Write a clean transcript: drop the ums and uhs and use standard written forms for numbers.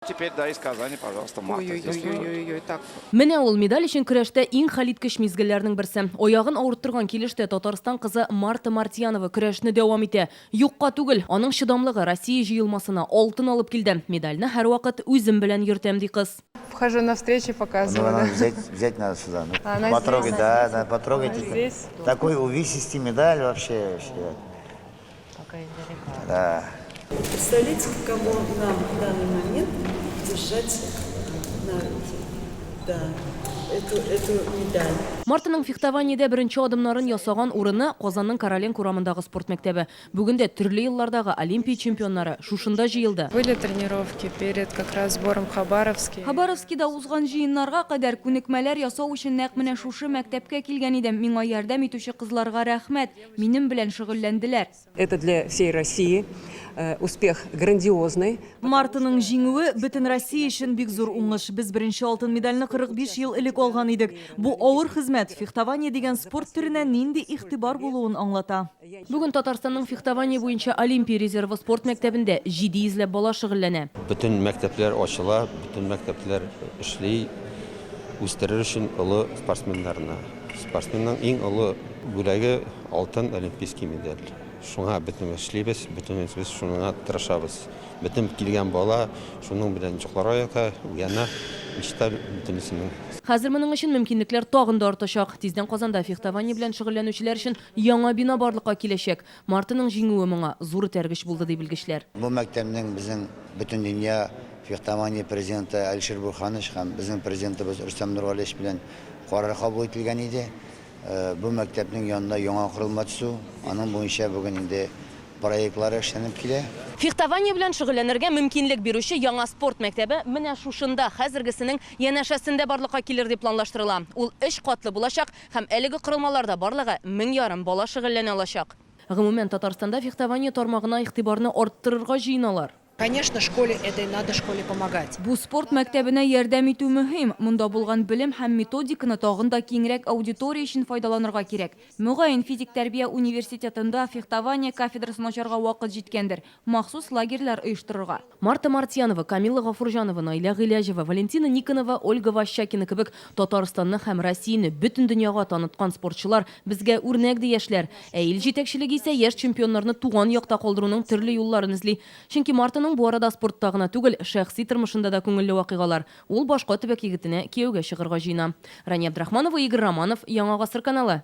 теперь, да, из Казани, пожалуйста, марта здесь. Ой-ой-ой, так. Менә ул медаль өчен көрәштә иң хәлиткеч мизгелләрнең берсе. Аягын авырттырган килештә Татарстан кызы Марта Мартьянова көрәшне дәвам итә. Юкка түгел, аның чыдамлыгы Россия җыелмасына алтын алып килде. Медальне һәрвакыт үзем белән йөртәм ди кыз. Вхожу на встречи, показываю. Она Да? взять надо сюда. Ну, Она потрогать, здесь. да, потрогайте. Она здесь. Такой увесистый медаль вообще. Да. Представляете, кого нам в данный момент держать на руки? Да, эту медаль. Мартаның фехтованиедә беренче адымнарын ясаган урыны Казанның Короленко урамындагы спорт мәктәбе. Бүгендә төрле еллардагы Олимпия чемпионнары шушында җыелды. Были тренировки перед как раз сбором в Хабаровске. Хабаровскида узган җыеннарга кадәр күнекмәләр ясау өчен нәкъ менә шушы мәктәпкә килгән идем. Миңа ярдәм итүче кызларга рәхмәт. Минем белән шөгыльләнделәр. Это для всей России успех грандиозный. Мартаның җиңүе бөтен Россия өчен бик зур уңыш. Без беренче алтын медальне 45 ел элек алган идек. Бу авыр хезмәт. Фехтование дигән спорт төренә нинди игътибар булуын аңлата. Бүген Татарстанның фехтование буенча Олимпия резервы спорт мәктәбендә 700 бала шөгыльләнә. Bütün мәктәпләр ачыла, bütün мәктәпләр эшли, үстерер өчен олы спортсменнарны. Спортсменның иң олы бүләге алтын олимпийский медаль. Шуңа бөтен эшлибез, бөтен без шуңа тырышабыз. Бөтен килгән бала шуның белән җокларга ята, уяна, мечта бөтенесенең. Хәзер моның өчен мөмкинлекләр тагын да артачак. Тиздән Казанда фехтование белән шөгыльләнүчеләр өчен яңа бина барлыкка киләчәк. Мартаның җиңүе моңа зур тәргеш булды ди белгечләр. Бу мәктәпнең безнең бөтен дөнья фехтование президенты Алишер Бурханович һәм безнең президентыбыз Рөстәм Нургалиевич белән карар кабул ителгән иде. Бу мәктәпнең янында яңа корылма төзү, аның буенча бүген инде проектлар эшләнеп килә. Фехтование белән шөгыльләнергә мөмкинлек бирүче яңа спорт мәктәбе менә шушында хәзергесенең янәшәсендә барлыкка килер дип планлаштырыла. Ул 3 катлы булачак һәм әлеге корылмаларда барлыгы 1500 бала шөгыльләнә алачак. Гомумән Татарстанда фехтование тармагына игътибарны арттырырга җыеналар. Конечно, школе это и надо школе помогать. Бу спорт мәктәбенә ярдәм итү мөһим. Монда булган белем һәм методиканы тагын да киңрәк аудитория өчен файдаланырга кирәк. Мөгаен физик тәрбия университетында фехтование кафедрасын ачарга вакыт җиткәндер. Махсус лагерьлар оештырырга. Марта Мартьянова, Камила Гафурҗанова, Наиля Гыйләҗева, Валентина Никонова, Ольга Ващакина кебек Татарстанны һәм Россияны бөтен дөньяга таныткан спортчылар безгә үрнәк ди яшьләр. Ә ил җитәкчелеге исә яшь чемпионнарны туган якта калдыруның төрле юлларын эзли. Чөнки Мартаның бу арада спортта гына түгел, шәхси тормышында да күңелле вакыйгалар. Ул башка төбәк егетенә кияүгә чыгарга җыена. Рания Абдрахманова, Игорь Романов, Яңа гасыр каналы.